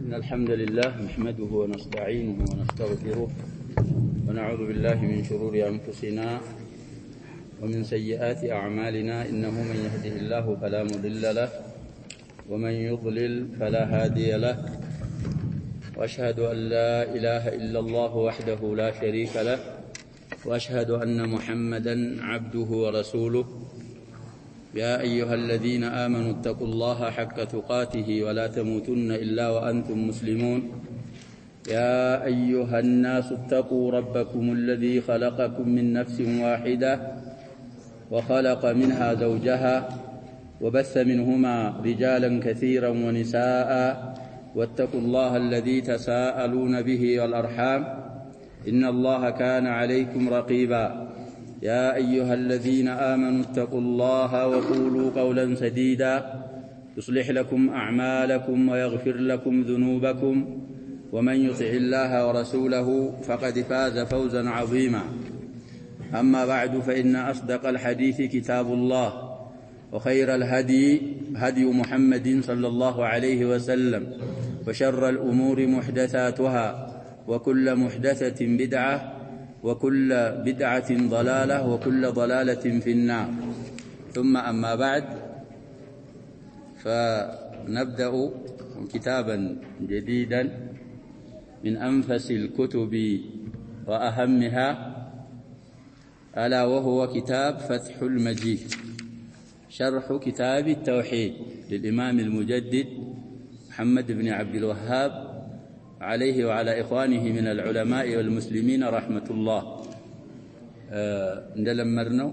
إن الحمد لله نحمده ونستعينه ونستغفره ونعوذ بالله من شرور أنفسنا ومن سيئات أعمالنا إنه من يهده الله فلا مضل له ومن يضلل فلا هادي له وأشهد أن لا إله إلا الله وحده لا شريك له وأشهد أن محمدا عبده ورسوله يا أيها الذين آمنوا اتقوا الله حق تقاته ولا تموتن إلا وأنتم مسلمون يا أيها الناس اتقوا ربكم الذي خلقكم من نفس واحدة وخلق منها زوجها وبث منهما رجالا كثيرا ونساء واتقوا الله الذي تساءلون به والأرحام إن الله كان عليكم رقيبا يا أيها الذين آمنوا اتقوا الله وقولوا قولا سديدا يصلح لكم أعمالكم ويغفر لكم ذنوبكم ومن يطع الله ورسوله فقد فاز فوزا عظيما أما بعد فإن أصدق الحديث كتاب الله وخير الهدي هدي محمد صلى الله عليه وسلم وشر الأمور محدثاتها وكل محدثة بدعة وكل بدعة ضلالة وكل ضلالة في النار ثم أما بعد فنبدأ كتابا جديدا من أنفس الكتب وأهمها ألا وهو كتاب فتح المجيد شرح كتاب التوحيد للإمام المجدد محمد بن عبد الوهاب عليه وعلى إخوانه من العلماء والمسلمين رحمة الله እንደለመድነው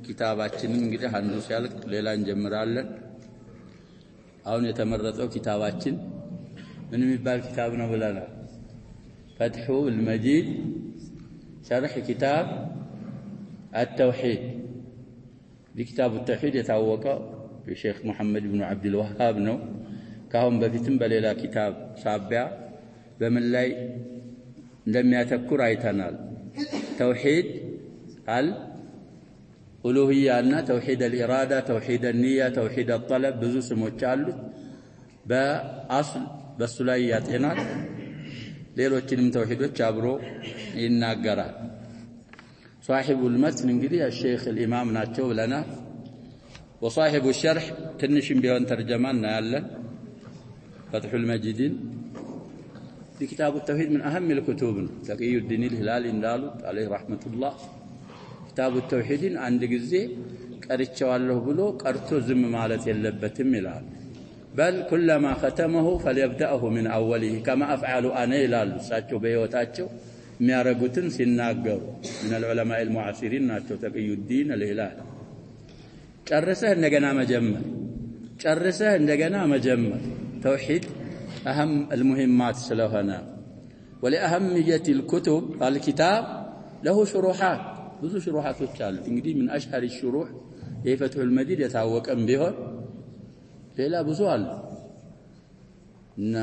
ኪታባችንን እንግዲህ አንዱ ሲያልቅ ሌላ እንጀምራለን። አሁን የተመረጠው ኪታባችን ምን የሚባል ኪታብ ነው ብለናል? فتح المجيد شرح كتاب التوحيد بكتاب التوحيد يتوقع بشيخ محمد بن عبد الوهاب ነው። ካሁን በፊትም በሌላ ኪታብ ሳቢያ በምን ላይ እንደሚያተኩር አይተናል። ተውሂድ አልኡሉሂያና ተውሂድ አልኢራዳ ተውሂድ አልኒያ ተውሂድ አልጠለብ ብዙ ስሞች አሉት። በአስል በሱ ላይ ያጤናል። ሌሎችንም ተውሂዶች አብሮ ይናገራል። صاحب المتن እንግዲህ الشيخ الامام ናቸው ብለናል። وصاحب الشرح ትንሽም ቢሆን ተርጀማ እናያለን። فتح المجيد في كتاب التوحيد من أهم الكتب تقي الدين الهلالي እንዳሉት عليه رحمة الله كتاب التوحيد عند ጊዜ ቀርቼዋለሁ ብሎ ቀርቶ ዝም ማለት የለበትም ይላል። بل كلما ختمه فليبدأه من أوله كما أفعل أنا ይላሉ። እሳቸው በህይወታቸው የሚያረጉትን ሲናገሩ من العلماء المعاصرين ናቸው تقي الدين الهلالي ጨርሰህ እንደገና መጀመር توحيد أهم المهمات سلوهنا ولأهمية الكتب الكتاب له شروحات ብዙ شروحات አሉ። እንግዲህ من أشهر الشروح فتح المجيد يتعوق به ሌላ ብዙ አሉ እና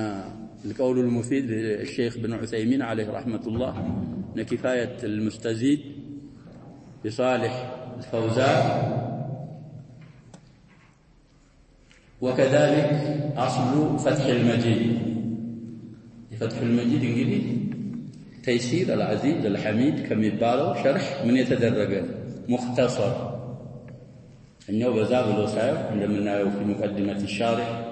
القول المفيد للشيخ بن عثيمين عليه رحمة الله كفاية المستزيد بصالح الفوزان وكذلك أصل فتح المجيد فتح المجيد انجلي تيسير العزيز الحميد كم يبالو شرح من يتدرج مختصر انه بذاب الوسائل عندما في مقدمة الشارح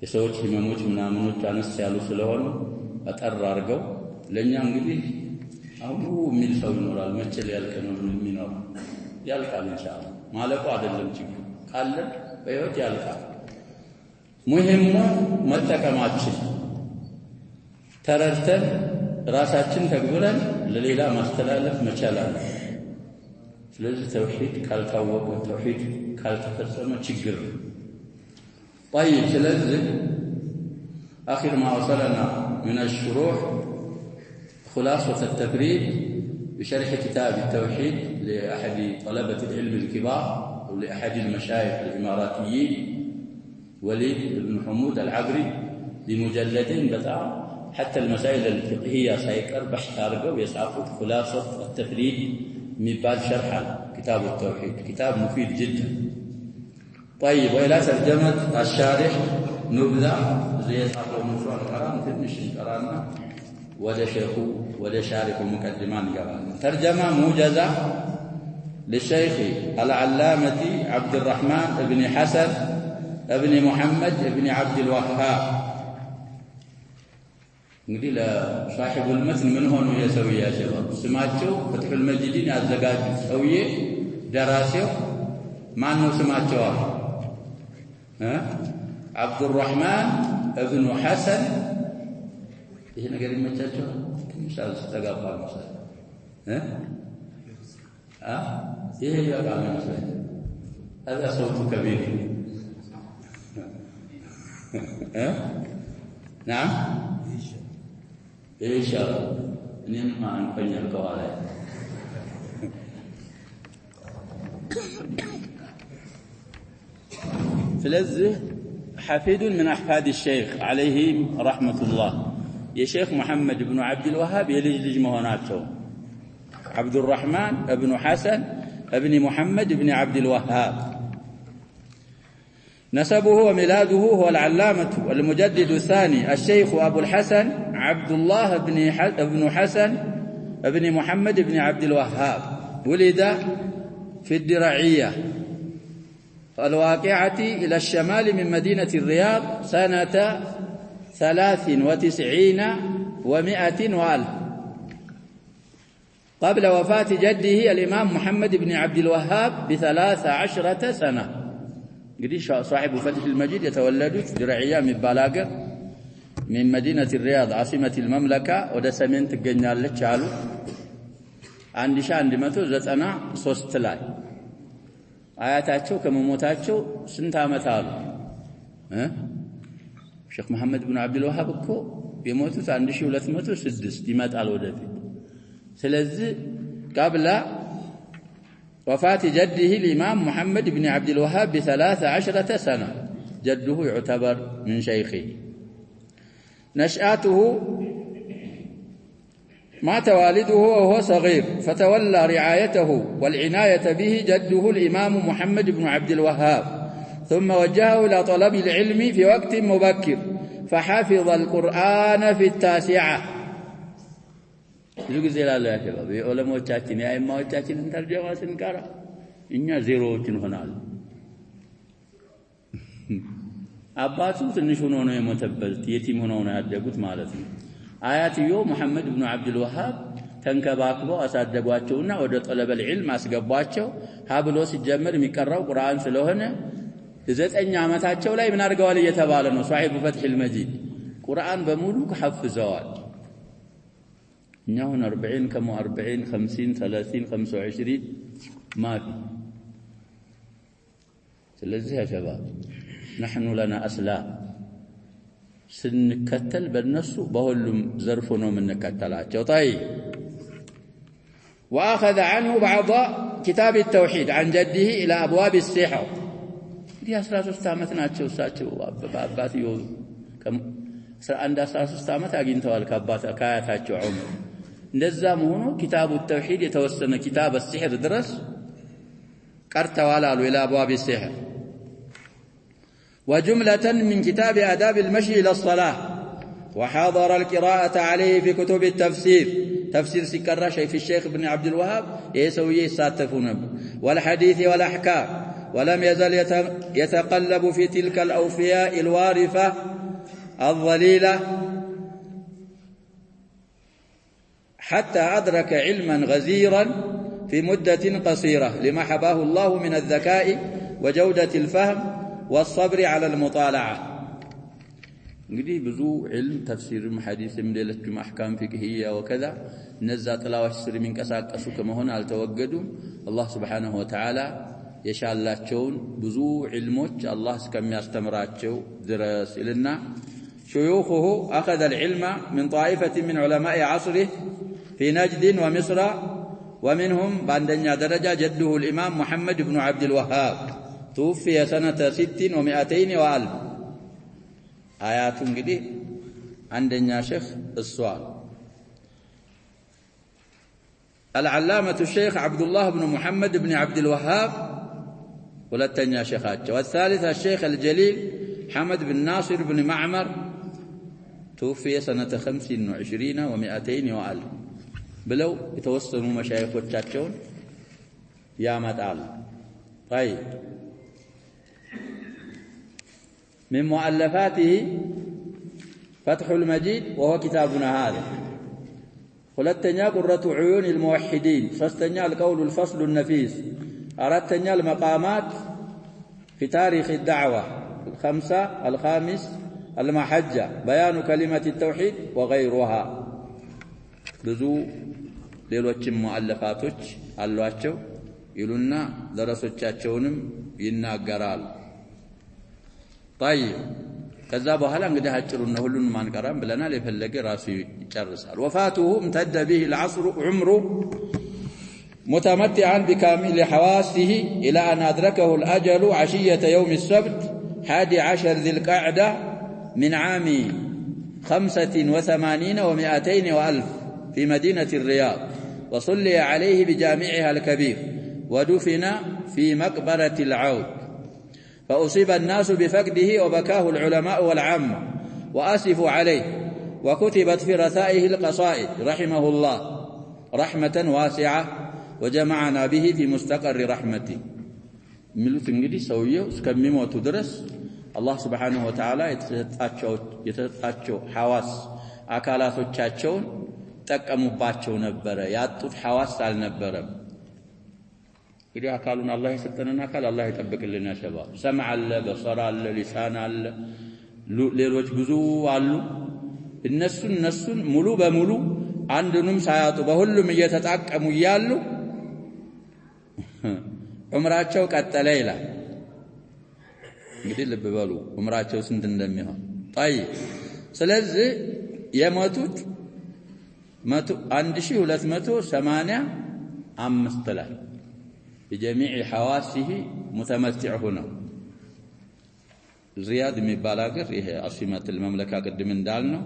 يسوي همموت منامنوت አነስ ያሉ ስለሆነ አጠር አድርገው ለኛ እንግዲህ አሁን ምን ሰው ይኖራል መቼ ያልቀ ነው የሚኖር ያልቃል ኢንሻአላህ ማለቁ አይደለም ችግር ካለ በህይወት ያልቃል። ሙሂሙ መጠቀማችን ተረድተን ራሳችን ተግብረን ለሌላ ማስተላለፍ መቻላል። ስለዚህ ተውሂድ ካልታወቀ ተውሂድ ካልተፈጸመ ችግር ነው። طيب ስለዚህ آخر ما وصلنا من الشروح خلاصة التبريد بشرح كتاب التوحيد لأحد طلبة العلم الكبار ولأحد المشايخ الإماراتيين وليد بن حمود العبري بمجلدين بتاع حتى المسائل الفقهية سيكر بحث أرجو يسعفوا خلاصة التفريد من بعد شرح كتاب التوحيد كتاب مفيد جدا. طيب وإلى ترجمة الشارح نبذة زي صاحب المشروع القرآن تنش القرآن ولا شيخو ولا شارك المقدمان قبل ترجمة موجزة للشيخ العلامة عبد الرحمن بن حسن ابن محمد بن عبد الوهاب እንግዲህ ለصاحب المتن ምን ሆኖ የሰውዬ ያሸባብ ስማቸው فتح المجيدين ያዘጋጁ ሰውዬ ደራሲው ማን ነው ስማቸው عبد الرحمن ابن حسن ይሄ ነገር ይመቻቸው ትንሽ አስተጋባ መሰለኝ ይሄ ያቃለ መሰለኝ هذا صوت كبير نعم إيش الله نما نفني الكوالي فلذة حفيد من أحفاد الشيخ عليه رحمة الله يا شيخ محمد بن عبد الوهاب يلج مهوناته عبد الرحمن بن حسن ابن محمد بن عبد الوهاب نسبه وميلاده هو العلامة المجدد الثاني الشيخ أبو الحسن عبد الله بن حسن بن محمد بن عبد الوهاب ولد في الدرعية الواقعة إلى الشمال من مدينة الرياض سنة 93 و100 وألف قبل وفاة جده الإمام محمد بن عبد الوهاب ب13 سنة قديش صاحب فتح المجيد يتولدوا درعية من بالاقر من مدينة الرياض عاصمة المملكة وده سمين تقنيال لتشالو عندي شان دمتو زتنا صوست لاي آياتاتشو كمموتاتشو سنتا متالو شيخ محمد بن عبد الوهاب كو بيموتوت عندي شي 206 يمطال ودفي سلازي قبل وفاة جده الإمام محمد بن عبد الوهاب ب13 سنة جده يعتبر من شيخه نشأته مات والده وهو صغير فتولى رعايته والعناية به جده الإمام محمد بن عبد الوهاب ثم وجهه إلى طلب العلم في وقت مبكر فحفظ القرآن في 9 ብዙ ጊዜ ላለ ያከባቢ ዑለሞቻችን ያይማዎቻችን ተርጀማ ስንቀራ እኛ ዜሮዎችን ሆናል አባቱ ትንሽ ሆኖ ነው የሞተበት የቲም ሆኖ ነው ያደጉት ማለት ነው አያትዮ መሐመድ ኢብኑ አብዱል ወሃብ ተንከባክበው አሳደጓቸውና ወደ ጠለበል ዒልም አስገቧቸው ሀብሎ ሲጀመር የሚቀራው ቁርአን ስለሆነ 9 ዓመታቸው ላይ ምን አድርገዋል እየተባለ ነው ሷሂቡ ፈትሂል መጂድ ቁርአን በሙሉ ከሐፍዘዋል إنه 40 كم 40 50 30 25 ما في ስለዚህ يا شباب نحن لنا أسلاف سنكتل بالنص بهلم زرفنا من نكتلاቸው طيب وأخذ عنه بعض كتاب التوحيد عن جده إلى أبواب السحر دي 13 ዓመት ናቸው እሳቸው አባትዮ አንድ 13 ዓመት አግኝተዋል ከአያታቸው ዑመር እንደዛም ሆኖ كتاب التوحيد የተወሰነ كتاب السحر ድረስ ቀርተዋል አሉ إلى أبواب السحر وجملة من كتاب آداب المشي إلى الصلاة وحاضر القراءة عليه في كتب التفسير تفسير سكرة شيخ الشيخ ابن عبد الوهاب يسوي يساتفون والحديث والأحكام ولم يزل يتقلب في تلك الأوفياء الوارفة الظليلة حتى أدرك علما غزيرا في مدة قصيرة لما حباه الله من الذكاء وجودة الفهم والصبر على المطالعة እንግዲህ ብዙ علم تفسير حديث ሌሎችም احكام فقهيه وكذا እነዛ ጥላዎች ስር የሚንቀሳቀሱ ከመሆን አልተወገዱም አላህ Subhanahu Wa Ta'ala የሻላቸውን ብዙ علمዎች አላህ እስከሚያስተምራቸው ድረስ ይልና شيوخه أخذ العلم من طائفة من علماء عصره في نجد ومصر ومنهم بعدنا درجة جده الإمام محمد بن عبد الوهاب توفي سنة 6 و200 وألف آيات قدي عندنا شيخ السؤال العلامة الشيخ عبد الله بن محمد بن عبد الوهاب ولتنيا شيخات والثالث الشيخ الجليل حمد بن ناصر بن معمر توفي سنة 25 و200 وألف بلو يتوسلوا مشايخ وتشاتشون يا مدال. طيب من مؤلفاته فتح المجيد وهو كتابنا هذا. ثلاثة قرة عيون الموحدين. ثلاثة القول الفصل النفيس. أردت المقامات في تاريخ الدعوة. الخمسة الخامس المحجة بيان كلمة التوحيد وغيرها. بزو ሌሎችም ሙአለፋቶች አሏቸው ይሉና ደረሶቻቸውንም ይናገራል። طيب ከዛ በኋላ እንግዲህ አጭሩና ሁሉን ማንቀራም ብለናል የፈለገ ራሱ ይጨርሳል። وفاته امتد به العصر عمره متمتعا بكامل حواسه إلى أن أدركه الأجل عشية يوم السبت 11 ذي القعدة من عام 85 و200 وألف في مدينة الرياض. وصلي عليه بجامعها الكبير ودفن في مقبرة العود. فأصيب الناس بفقده وبكاه العلماء والعامة وأسفوا عليه. وكتبت في رثائه القصائد رحمه الله رحمة واسعة وجمعنا به في مستقر رحمته. ملوت انجدي سويه اسكميمو تدرس الله سبحانه وتعالى يتتاچو حواس አካላቶቻቸውን ተጠቀሙባቸው ነበር ያጡት ሐዋስ አልነበረም። እንግዲህ አካሉን አላህ የሰጠንን አካል አላህ ይጠብቅልን ያሸባ ሰምዕ አለ በሰራ አለ ሊሳን አለ ሌሎች ብዙ አሉ እነሱን ሙሉ በሙሉ አንዱንም ሳያጡ በሁሉም እየተጣቀሙ ይያሉ ዑምራቸው ቀጠለ ይላል። እንግዲህ ልብ በሉ ዑምራቸው ስንት እንደሚሆን طيب ስለዚህ የሞቱት 1285 ላይ بجميع حواسه متمتع هنا. رياض የሚባል ሀገር ይሄ አሲመት المملكه ቅድም እንዳልነው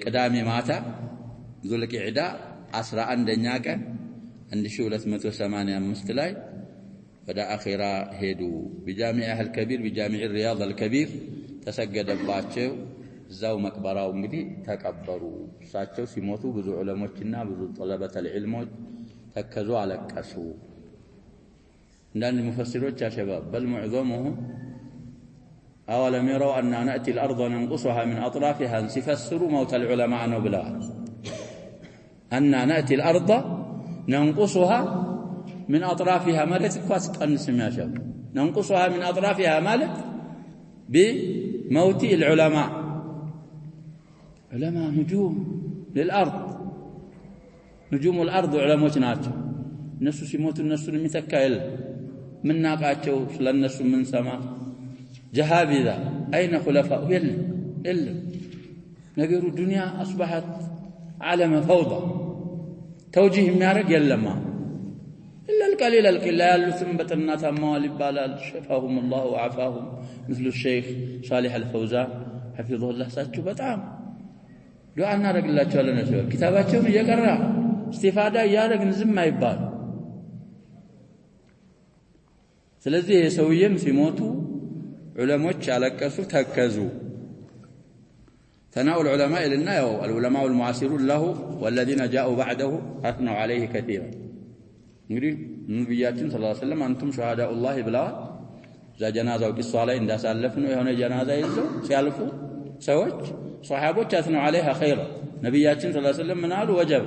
ቅዳሜ ማታ ዙልቂዕዳ 11ኛ ቀን 1285 ላይ ወደ አኺራ ሄዱ። بجامعها الكبير بجامع الرياض الكبير ተሰገደባቸው። እዛው መቅበራው እንግዲህ ተቀበሩ። እሳቸው ሲሞቱ ብዙ ዑለሞችና ብዙ طلبة العلሞች ተከዙ አለቀሱ። እንዳንድ ሙፈሲሮች يا شباب بل معظمهم أولم يروا أن نأتي الأرض ننقصها من أطرافها سيفسروا موت العلماء نبلا أن نأتي الأرض ننقصها من أطرافها مالت كواس قنسم يا شباب ننقصها من أطرافها مالت بموت العلماء. علماء نجوم للأرض نجوم الأرض علماء ناتشو الناس يموتوا الناس المتكايل من ناقاتشو للناس من سماء جهابذا أين خلفاء إلا نقول الدنيا أصبحت عالم فوضى توجيه ميارك يلما إلا القليل القلال ثم بتنا تموال بالال شفاهم الله وعافاهم مثل الشيخ صالح الفوزان حفظه الله ساتشو بتعام دعانا رجل الله تعالى نسوي كتاباتهم يقرأ استفادة يارك نزم ما يبال. ስለዚህ የሰውየም ሲሞቱ ዑለሞች አለቀሱ ተከዙ። ثناء العلماء لنا العلماء المعاصرون له والذين جاءوا بعده أثنوا عليه كثيرا. እንግዲህ ነብያችን ሰለላሁ ዐለይሂ ወሰለም አንቱም ሸሃዳኡ ላህ ብለዋል። እዛ ጀናዛው ቂሷ ላይ እንዳሳለፍነው የሆነ ጀናዛ ይዘው ሲያልፉ ሰዎች ሷሃቦች አስነው عليها خيرا ነብያችን ሰለላሁ ዐለይሂ ወሰለም ምን አሉ ወጀብ።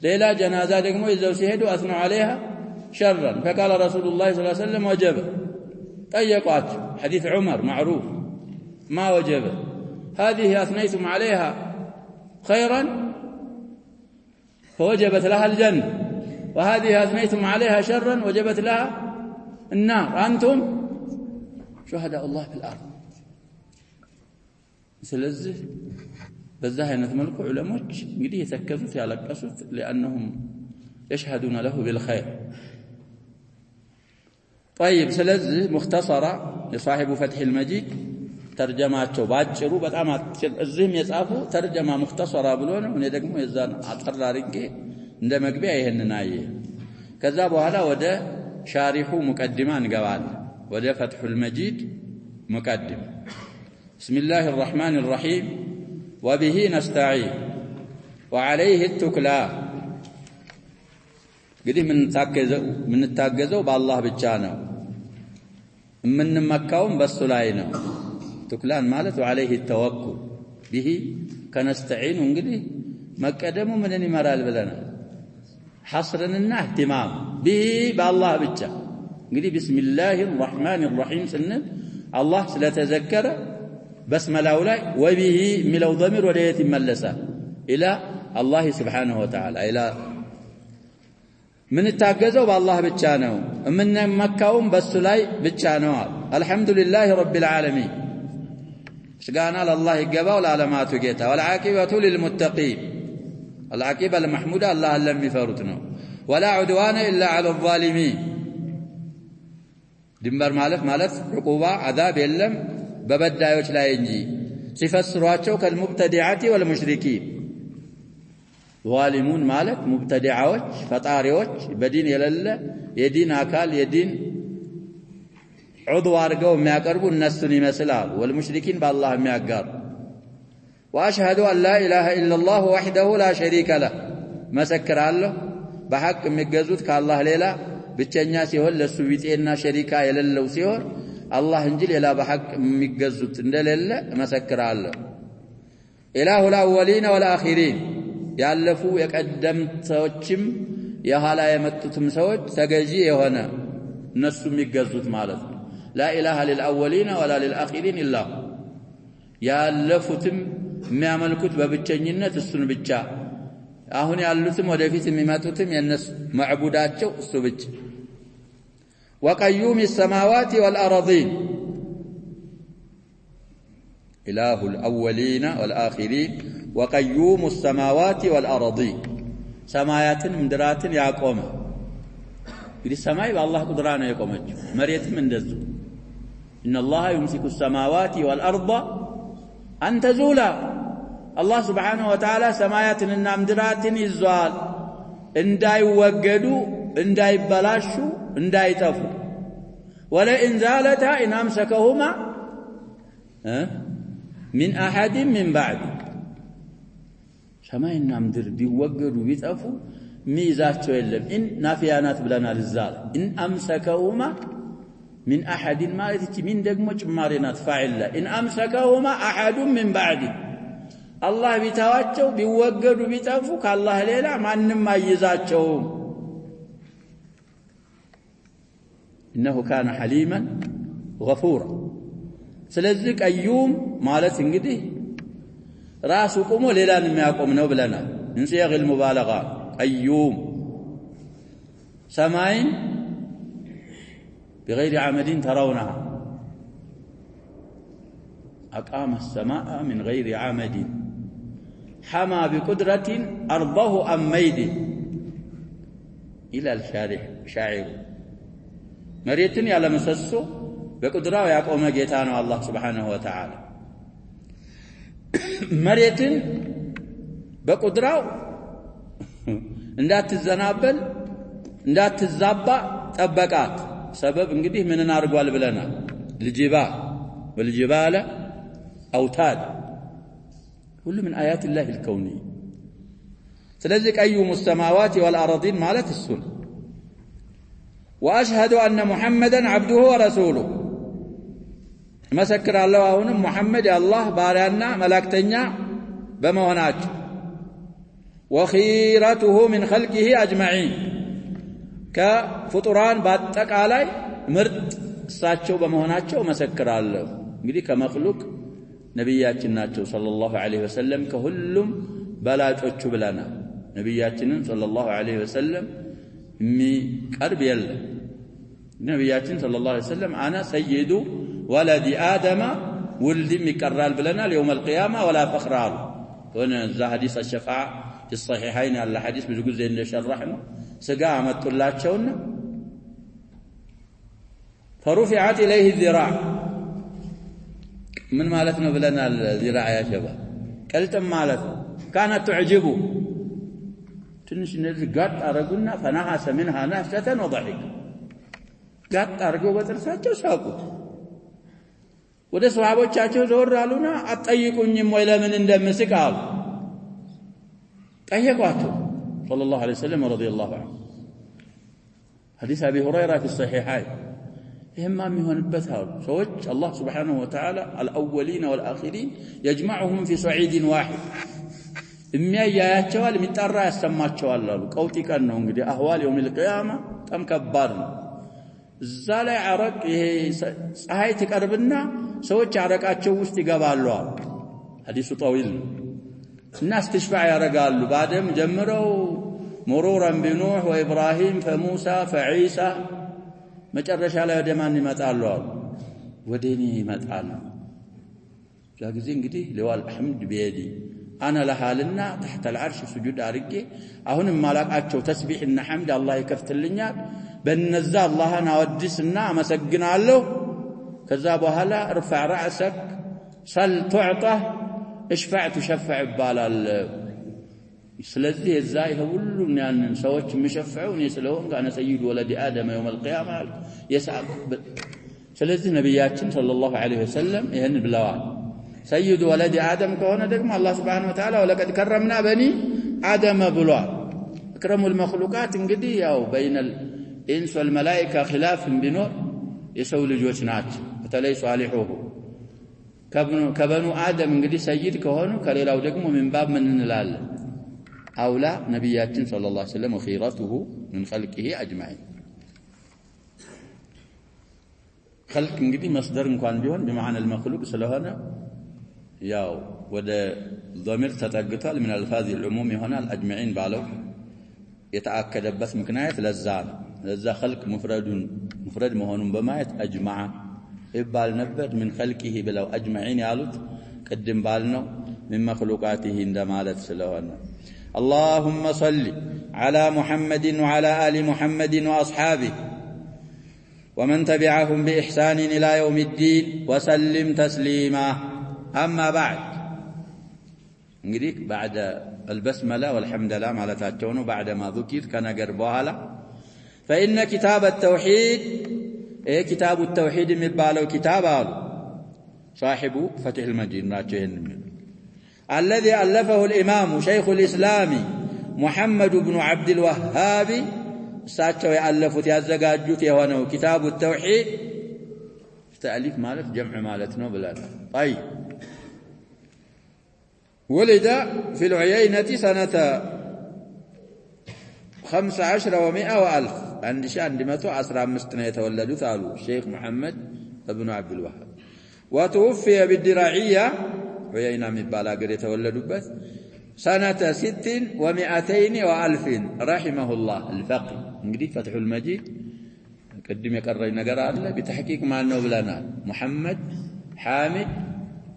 ሌላ ጀናዛ ደግሞ ይዘው ሲሄዱ አስነው عليها شرا فقال رسول الله صلى الله عليه وسلم وجب. طيقات حديث عمر معروف ما وجب هذه أثنيتم عليها خيرا فوجبت لها الجنة وهذه أثنيتم عليها شرا وجبت لها النار أنتم شهداء الله في الأرض. ስለዚህ በዛ አይነት መልኩ ዑለሞች እንግዲህ የተከዙት ያለቀሱት لأنهم يشهدون له بالخير. طيب ስለዚህ مختصرة لصاحب فتح المجيد ተርጀማቸው ባጭሩ በጣም እዚህም የጻፉ ተርጀማ مختصرة ብሎ ነው። እኔ ደግሞ የዛን አጠር አድርጌ እንደ መግቢያ ይሄንን አየ። ከዛ በኋላ ወደ ሻሪሑ ሙቀዲማ እንገባለን። ወደ فتح المجيد مقدم بسم الله الرحمن الرحيم وبه نستعين وعليه التكلان እንግዲህ ምን ታገዘው በአላህ ብቻ ነው የምንመካውም በሱ ላይ ነው ተክላን ማለት وعليه التوكل به كنستعين እንግዲህ መቀደሙ ምንን ይመራል ብለናል ሐስርንና اهتمام به بالله ብቻ እንግዲህ بسم الله الرحمن الرحيم ስንል አላህ ስለተዘከረ በስመላው ላይ وبه ሚለው ضمير ወደ የት ይመለሳል الى الله سبحانه وتعالى الى من التعجزوا بالله بتشانو من مكاوم بس لاي بتشانو الحمد لله رب العالمين شقانا لله يقبا والعلامات وقيتها والعاقبة للمتقين العاقبة المحمودة الله لم يفرطنا ولا عدوان إلا على الظالمين دمبر مالف عقوبة عذاب يلم ببدا يوش لا ينجي سيفسروا كالمبتدعات والمشركين ظالمون مالك مبتدعوች ፈጣሪዎች በዲን የለለ የዲን አካል የዲን ዑድው አድርገው የሚያቀርቡ እነሱን ይመስላል والمشركين بالله የሚያጋሩ واشهد ان لا اله الا الله وحده لا شريك له መሰክራለሁ በሐቅ የሚገዙት ከአላህ ሌላ ብቸኛ ሲሆን ለሱ ቢጤና ሸሪካ የሌለው ሲሆን አላህ እንጂ ሌላ በሐቅ የሚገዙት እንደሌለ መሰክራለሁ ኢላሁ الأولين والآخرين ያለፉ የቀደምቶችም የኋላ የመጡትም ሰዎች ተገዢ የሆነ እነሱ የሚገዙት ማለት ነው لا اله للأولين ولا للآخرين إلا ያለፉትም የሚያመልኩት በብቸኝነት እሱን ብቻ አሁን ያሉትም ወደፊት የሚመጡትም የነሱ ማዕቡዳቸው እሱ ብቻ وقيوم السماوات والأرضين إله الأولين والآخرين وقيوم السماوات والأرضين سمايات مدرات يقوم يدي السماء بالله قدرانا يقومج مريتم اندزو إن الله يمسك السماوات والأرض أن تزولا الله سبحانه وتعالى سمايات مدرات يزوال انداي وقدو انداي بلاشو انداي تفو ولا إن زالتا إن أمسكهما من أحد من بعد ሰማይና ምድር ቢወገዱ ቢጠፉ ሚዛቸው የለም ان ናፊያናት ብለናል الزال ان امسكهما من احد ማለት እቺ ምን ደግሞ ጭማሪ ናት ፋዒል ان امسكهما احد من بعد አላህ ቢታዋቸው ቢወገዱ ቢጠፉ ከአላህ ሌላ ማንንም አይዛቸው انه كان حليما غفورا ስለዚህ ቀዩም ማለት እንግዲህ ራሱ ቆሞ ሌላን የሚያቆም ነው ብለናል من صيغ المبالغه قيوم سماء بغير عمد ترونها اقام السماء من غير عمد حمى بقدرة ارضه ام ميد الى الشاعر مريتن ያለ መሰሶ በቁድራው ያቆመ ጌታ ነው አላህ Subhanahu Wa Ta'ala መሬትን በቁድራው እንዳትዘናበል እንዳትዛባ ጠበቃት ሰበብ እንግዲህ ምንን አርጓል ብለናል والجبال أوتاد كل من آيات الله الكونية ስለዚህ ቀዩሙ السماوات والأرضين ማለት እሱ وأشهد أن محمدا عبده ورسوله مسكر الله አሁንም محمد الله ባሪያና መላእክተኛ በመሆናቸው وخيرته من خلقه أجمعين كفطران በአጠቃላይ ምርጥ እሳቸው በመሆናቸው መሰክራለሁ እንግዲህ ከመخلوق ነብያችን ናቸው ሰለላሁ ዐለይሂ ወሰለም ከሁሉም በላጮቹ ብለና ነብያችንን ሰለላሁ ዐለይሂ ወሰለም የሚቀርብ የለም ነብያችን ሰለላሁ ዐለይሂ ወሰለም انا سيد ولد ادم ولدም ይቀራል ብለናል يوم القيامه ولا فخر هنا ذا حديث الشفاعه في الصحيحين على حديث ብዙ ጊዜ እንደሸራህነው ስጋ አመጡላቸውና فرفعت اليه الذراع من مالتنا بلنا الذراع يا شباب قلتم مالت كانت تعجبه ትንሽ እንደዚህ ጋጥ አረጉና فنحس منها نحسة وضحك ጋጥ አርገው በጥርሳቸው ሳቁ ወደ ሷሃቦቻቸው ዞር አሉና አጠይቁኝም ወይ ለምን እንደምስቅ አሉ ጠየቋቸው ሰለላሁ ዐለይሂ ወሰለም ረዲየላሁ ዐንሁ ሐዲስ አቢ ሁረይራ في الصحيحين ይህማ የሚሆንበት አሉ ሰዎች አላህ Subhanahu Wa Ta'ala الأولين والآخرين يجمعهم في صعيد واحد የሚያያያቸዋል የሚጣራ ያሰማቸዋል አሉ ቀውጢ ቀን ነው እንግዲህ አህዋል يوم القيامة በጣም ከባድ ነው እዛ ላይ አረቅ ይሄ ፀሐይ ተቀርብና ሰዎች አረቃቸው ውስጥ ይገባሉ አሉ ሐዲሱ طويل الناس تشفع ያረጋሉ ባደም ጀምረው مرورا بنوح وإبراهيم فموسى فعيسى መጨረሻ ላይ ወደ ማን ይመጣሉ አሉ ወደኔ ይመጣሉ ጃጊዜ እንግዲህ ለዋል አህመድ ቢየዲ انا ለሃልና تحت العرش سجود አርጌ አሁንም ማላቃቸው ተስቢህና ሐምድ አላህ ይከፍትልኛል በእነዛ አላህን አወድስና አመሰግናለሁ ከዛ በኋላ ارفع رأسك صل تعطى اشفع تشفع ይባላል ስለዚህ እዛ ይሁሉም ያንን ሰዎች የሚሸፍዑን ስለሆነ ጋር ሰይድ ወለድ አደም يوم القيامه يسعد ስለዚህ ነብያችን ሰለላሁ ዐለይሂ ወሰለም ይሄን ብለዋል ሰይድ ወለድ አደም ከሆነ ደግሞ አላህ Subhanahu Wa Ta'ala ወለቀድ ከረምና በኒ አደም ብሏል اكرموا المخلوقات እንግዲህ ያው بين الانس والملائكه خلاف ቢኖር የሰው ልጆች ናቸው በተለይ ሷሊሁሁ ከበኑ አደም እንግዲህ ሰይድ ከሆኑ ከሌላው ደግሞ ምንባብ ምን እንላለን أولى نبياتنا صلى الله عليه وسلم وخيرته من خلقه أجمعين خلق እንግዲህ مصدر እንኳን ቢሆን بمعنى المخلوق ስለሆነ ያው ወደ ضمير ተጠግቷል من الفاظ العموم ይሆናል أجمعين ባለው የተአከደበት ምክንያት ለዛ خلق مفرد መሆኑን በማየት أجمع ይባል ነበር من خلقه ብለው أجمعين ያሉት ቅድም ባልነው من مخلوقاته እንደማለት ስለሆነ اللهم صل على محمد وعلى آل محمد وأصحابه ومن تبعهم بإحسان إلى يوم الدين وسلم تسليما أما بعد نريك بعد البسملة والحمد لله على تاتونه بعد ما ذكر كان قربوها له فإن كتاب التوحيد كتاب التوحيد مبالو كتابه صاحب فتح المجيد راجعين الذي ألفه الإمام شيخ الإسلام محمد بن عبد الوهاب ساتشو يألفت يزقاجوت يهونه كتاب التوحيد تأليف مالت جمع مالتنا بلاد طيب ولد في العيينة سنة 15 و100 وألف عند شان دمتو 15 يتولدوا ثالو الشيخ محمد بن عبد الوهاب وتوفي بالدراعية عيينة مبالا قد يتولدوا بس سنة 6 و200 وألف رحمه الله الفقي انقدي فتح المجيد قدم يقرأ نقرأ الله بتحقيق مع النوبلنا محمد حامد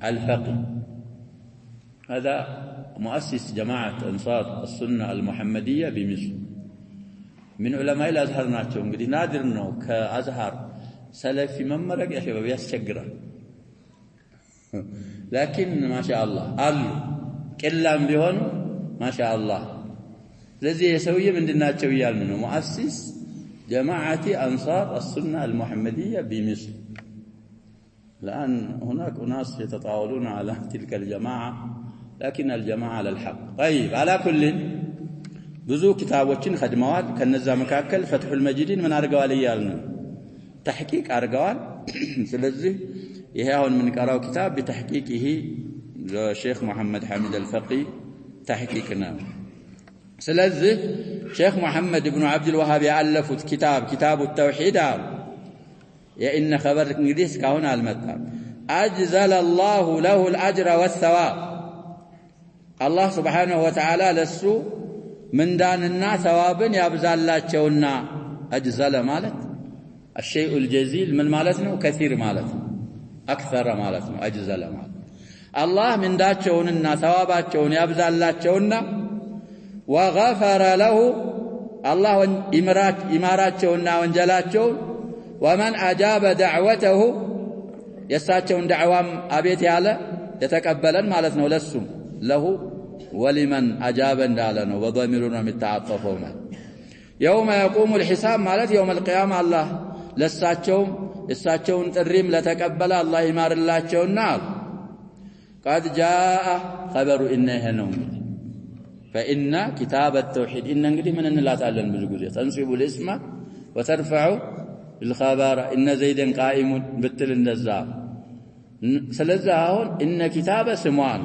الفقي هذا مؤسس جماعة أنصار السنة المحمدية بمصر من علماء الأزهر ناتشو انقدي نادر انه كأزهر سلفي ممرق يا شباب يسجره لكن ما شاء الله قالوا كلام بيهون ما شاء الله الذي يسوي من دناتشو يالمنه مؤسس جماعة أنصار السنة المحمدية بمصر الآن هناك أناس يتطاولون على تلك الجماعة لكن الجماعة على الحق طيب على كل بزو كتابوችን خدمات ከነዛ መካከል فتح المجيدين من አርገዋል ይያልነው تحقيق አርገዋል ስለዚህ ይሄ አሁን ምን ቀራው كتاب بتحقيقه الشيخ محمد حامد الفقي تحقيقنا ስለዚህ شيخ محمد بن عبد الوهاب يالفت كتاب التوحيد يا إن خبر እንግዲህ እስካሁን አልመጣም أجزل الله له الأجر والثواب الله سبحانه وتعالى لسو من داننا ثوابا يبزالاچونا أجزل مالت الشيء الجزيل من مالتنا كثير مالتنا أكثر مالتنا أجزل مالت الله من داچوننا ثواباچون يبزالاچونا وغفر له الله إماراتچونا وانجلاچون ومن أجاب دعوته يساچون دعوام أبيت ياله يتقبلن مالتنا لسو له ولمن أجاب دالنا وضميرنا متعاطفون يوم يقوم الحساب مالت يوم القيامة الله لساتهم እሳቸውን ጥሪም ለተቀበለ አላህ ይማርላቸውና قد جاء خبر إنه فإن كتاب التوحيد إن እንግዲህ ምን እንላታለን ብዙ ጊዜ تنصب الاسم وترفع الخبر إن زيدا قائم ብትል እንደዛ ስለዚህ አሁን إن كتاب ስሟን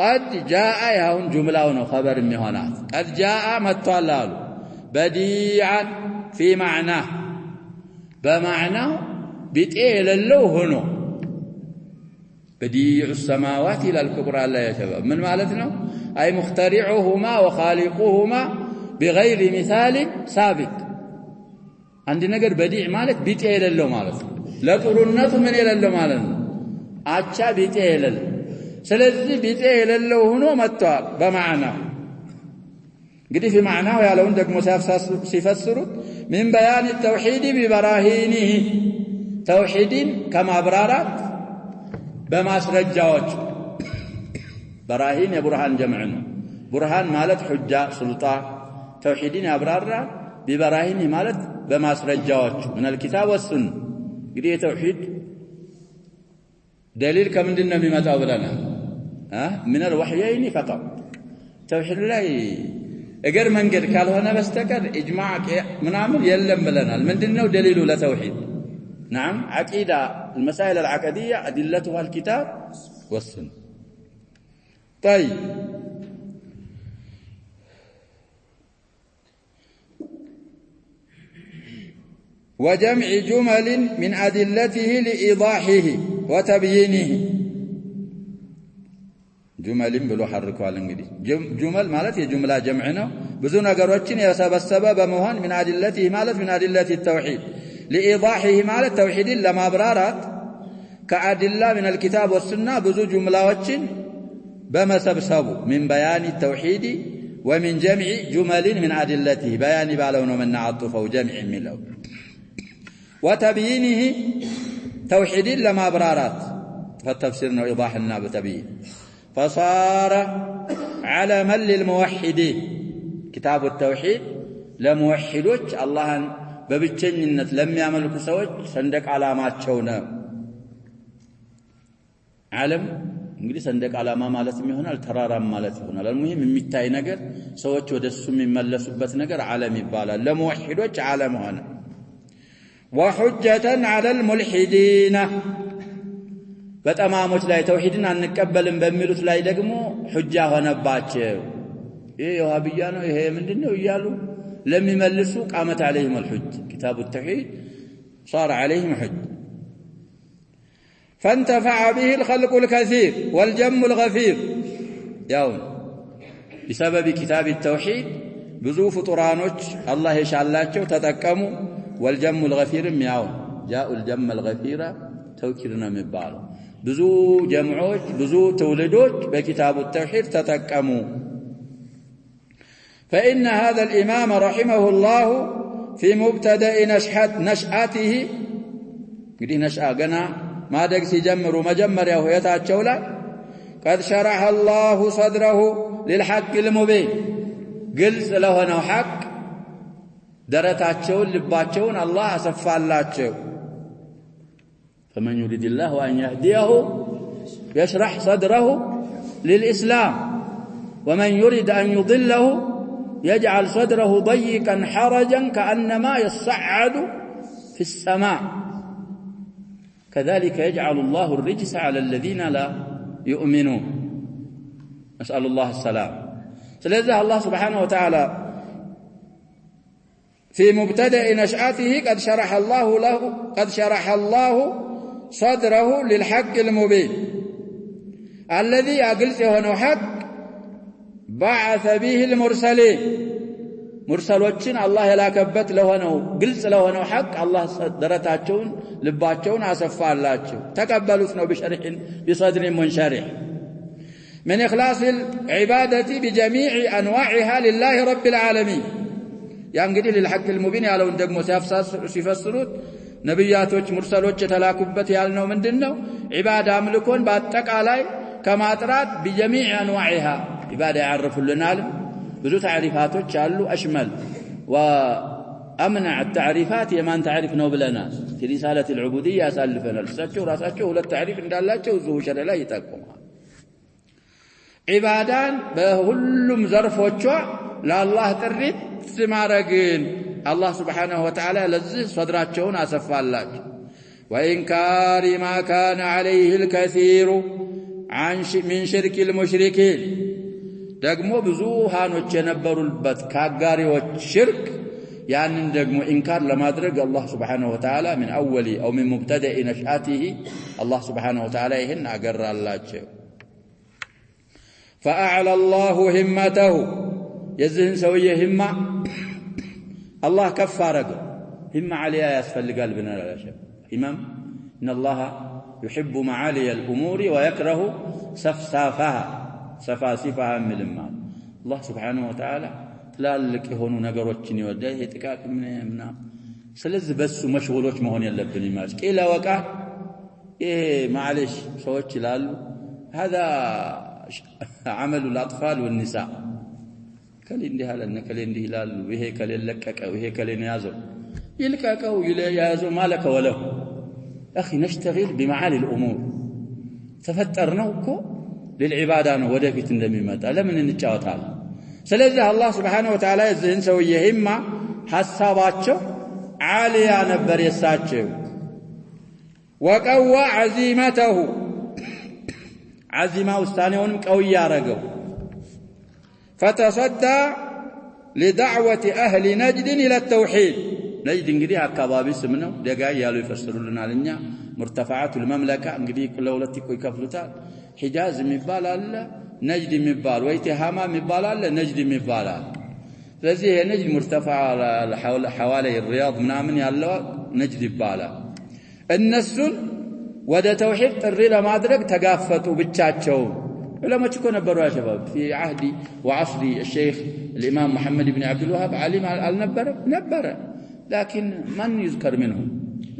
قد جاء ያሁን ጁምላው ነው خبر የሚሆናት قد جاء መጥቷል አሉ بديعا في معناه بمعنى ቢጤ የሌለው ሆኖ بديع السماوات إلى الكبرى لا يا شباب من معناتنا أي مخترعهما وخالقهما بغير مثال سابق عندنا نقر بديع مالك بيتي يللو مالك لا قرنات من يللو مالك أتشا بيتي يللو سلذي بيتي يللو هنو متوال بمعنى قد في معناه يعلون دك سيفسروا من بيان التوحيد ببراهينه توحيد كما أبرارات بماسرجاوچ براهين يا برهان جمعنا برهان مالت حجة سلطان توحيدين أبرارا ببراهين مالت بماسرجاوچ من الكتاب والسنة قديه توحيد دليل كم دنا بما تقولنا من الوحيين فقط توحيد لا اجر من قد قال هنا بستكر اجماع منعمل يلم لنا من دنا دليل لا توحيد نعم عقيدة المسائل العقدية أدلتها الكتاب والسنة طيب وجمع جمل من أدلته لإيضاحه وتبيينه جمل بلو حركوا على الانجليزي جمل مالت هي جملة جمعنا بزون أقروتشين يسبب السبب مهان من أدلته مالت من أدلة التوحيد لإيضاحه مال التوحيد لما برارات كأدلة من الكتاب والسنة بزو جملة بما سبسبوا من بيان التوحيد ومن جمع جمل من أدلته بيان بالون من عطف وجمع من له وتبيينه توحيد لما برارات فالتفسيرنا وإيضاحنا بتبيين فصار علما للموحدين كتاب التوحيد لموحدوش الله በብቸኝነት ለሚያመልኩ ሰዎች ሰንደቅ ዓላማቸው ነው ዓለም እንግዲህ ሰንደቅ ዓላማ ማለት ይሆናል ተራራም ማለት ይሆናል المهم የሚታይ ነገር ሰዎች ወደሱ የሚመለሱበት ነገር ዓለም ይባላል ለሙወሂዶች ዓለም ሆነ وحجة على الملحدين በጠማሞች ላይ ተውሂድን አንቀበልም በሚሉት ላይ ደግሞ ሁጃ ሆነባቸው ይሄ የዋሃብያ ነው ይሄ ምንድነው ይያሉ لم يملسوا قامت عليهم الحج كتاب التوحيد صار عليهم حج فانتفع به الخلق الكثير والجم الغفير يوم بسبب كتاب التوحيد بزو فطرانوች الله يشاءላቸው ተጠቀሙ والجم الغفير يوم جاء الجم الغفير توكيرنا የሚባለው ብዙ ጀምዖች ብዙ ትውልዶች በኪታቡ التوحيد ተጠቀሙ فإن هذا الإمام رحمه الله في مبتدأ نشأته قد نشأ قنا ما دق سيجمروا مجمر يهويتاتشو لا قد شرح الله صدره للحق المبين قلت له أنه حق درتاتشو لباتشون الله أسفى اللاتشو فمن يريد الله أن يهديه يشرح صدره للإسلام ومن يريد أن يضله يجعل صدره ضيقا حرجا كأنما يصعد في السماء كذلك يجعل الله الرجس على الذين لا يؤمنون نسأل الله السلام فلذا الله سبحانه وتعالى في مبتدأ نشأته قد شرح الله صدره للحق المبين الذي أقلته حق بعث به المرسلين مرسلوچن الله يلاكبت لهونو ግልጽ ለሆነው حق الله درتاچون ልባቸውን አሰፋላቸው ተቀበሉት ነው بصدر منشرح من إخلاص العبادة بجميع أنواعها لله رب العالمين ያ እንግዲህ للحق المبين ያለውን ደግሞ ሲፈስሩት ነብያቶች ሙርሰሎች የተላኩበት ያልነው ምንድነው ዒባዳ አምልኮን በአጠቃላይ ከማጥራት بجميع أنواعها عبادة يعرفوا لنا ብዙ تعريفاتዎች አሉ أشمل أمنع التعريفات يمان تعرف نوبلنا في رسالة العبودية أسألفنا الساتشو راساتشو ولا التعريف إن دالاتشو زوج لا يتقوم عبادان بهلم ظرفوچوا لله تريد سمارقين الله سبحانه وتعالى لذي صدراتشون أسفالاچ وإنكار ما كان عليه الكثير من شرك المشركين ደግሞ ብዙሃኖች የነበሩበት ካጋሪዎች ሽርክ ያንን ደግሞ ኢንካር ለማድረግ አላህ Subhanahu Wa Ta'ala من اول او من مبتدأ نشأته الله Subhanahu Wa Ta'ala ይሄን አገራላቸው فأعلى الله همته የዚህን ሰውዬ ህማ الله ከፍ አረገው ህማ عليا ያስፈልጋል ብናላሽ ኢማም ان الله يحب معالي الامور ويكره سفسافها سفاسفها من المال الله سبحانه وتعالى ትላልቅ የሆኑ ነገሮችን ይወዳል የጥቃቅ ምንና ስለዚህ በሱ መሽጎሎች መሆን ያለብን ይማስ ቂላ ወቃ معلش ሰዎች ይላሉ هذا عمل الاطفال والنساء ከሌ እንዲህ አለና ከሌ እንዲህ ይላሉ ይሄ ከሌ ለቀቀው ይሄ ከሌ ነው ያዘው ይልቀቀው ያዘው ማለከ ወለው اخي نشتغل بمعالي الامور تفطرناو እኮ للعباده ነው ወደፊት እንደሚመጣ ለምን እንጫወታለን ስለዚህ አላህ Subhanahu Wa Ta'ala የዚህን ሰውዬ ህማ ሐሳባቸው ዓሊያ ነበር የሳቸው وقوى عزيمته عزيمه ውሳኔውንም ቀውይ ያረገው فتصدى لدعوة أهل نجد إلى التوحيد نجد እንግዲህ አካባቢ ስም ነው ደጋ ያሉ ይፈስሩልናል እኛ مرتفعات المملكه እንግዲህ ለሁለት ይከፍሉታል ሒጃዝ የሚባል አለ نجد የሚባል ወይ ተሃማ የሚባል አለ نجد የሚባል አለ ስለዚህ ይሄ نجد مرتفع حوالي الرياض ምናምን ያለው نجد ይባላል እነሱን ወደ ተውሂድ ጥሪ ለማድረግ ተጋፈጡ ብቻቸው علماء كانوا نبروا يا شباب في عهدي وعصري الشيخ الإمام محمد بن عبد الوهاب علم نبر لكن من يذكر منهم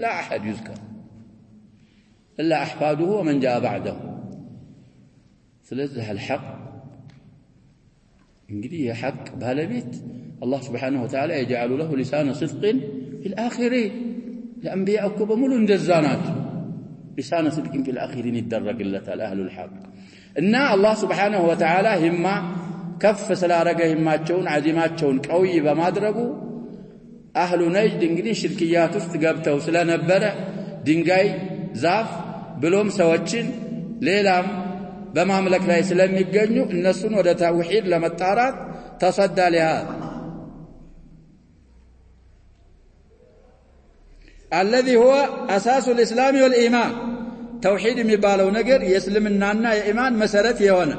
لا أحد يذكر إلا أحفاده ومن جاء بعده ثلاثة الحق انجدي حق بهالبيت الله سبحانه وتعالى يجعل له لسان صدق في الآخرين الأنبياء كبا ملو اندزانات لسان صدق في الآخرين يدرق الله أهل الحق إن الله سبحانه وتعالى هما كف سلارقه هماتشون عزيماتشون قوي بمادرقو أهل نجد انجدي شركيات استقابته سلا نبرع دنقاي زاف بلوم سواتشن ليلام بمملك لا يسلم يقنوا النسون ودا توحيد لما الطارات تصدى لهذا الذي هو أساس الإسلام والإيمان توحيد مبالو نقر يسلم النانا يا إيمان مسارت يوانا